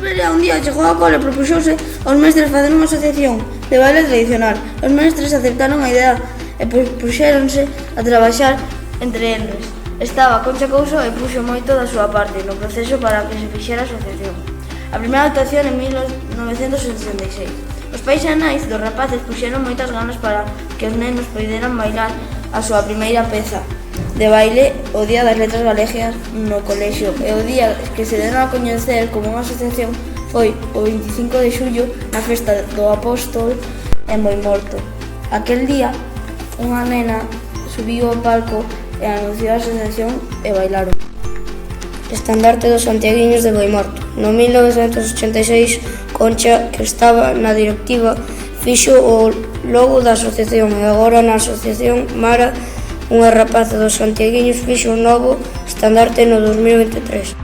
Feria un día chegou ao cole e propuxouse aos mestres facer unha asociación de baile tradicional. Os mestres aceptaron a idea e puxéronse a traballar entre eles. Estaba Concha Couso e puxo moito da súa parte no proceso para que se fixera a asociación. A primeira actuación en 1966. Os pais e nais dos rapaces puxeron moitas ganas para que os nenos poderan bailar a súa primeira peza de baile o Día das Letras Galegas no colexio, e o día que se deron a coñecer como unha asociación foi o 25 de xullo na festa do Apóstol en Boimorto. Aquel día, unha nena subiu ao palco e anunciou a asociación e bailaron. Estandarte dos santiaguiños de Boimorto. No 1986, Concha, que estaba na directiva, fixo o logo da asociación e agora na asociación Mara, unha rapaza dos santiaguiños, fixo un novo estandarte no 2023.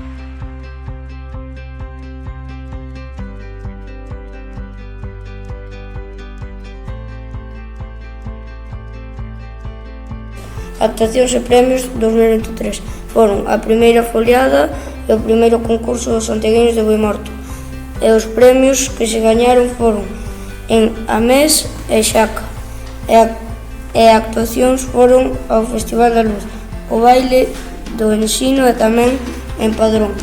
Actuacións e premios 2023 foron a primeira foliada e o primeiro concurso dos santiaguiños de Boimorto, e os premios que se gañaron foron en Amés e Xaca, e actuacións foron ao Festival da Luz, o baile do ensino e tamén en Padrón.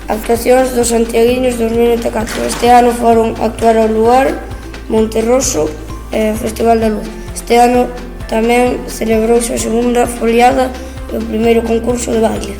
Actuacións dos santiaguiños 2024. Este ano foron actuar ao Luar, Monterroso e o Festival da Luz. Este ano tamén celebrouse a segunda foliada e o primeiro concurso de baile.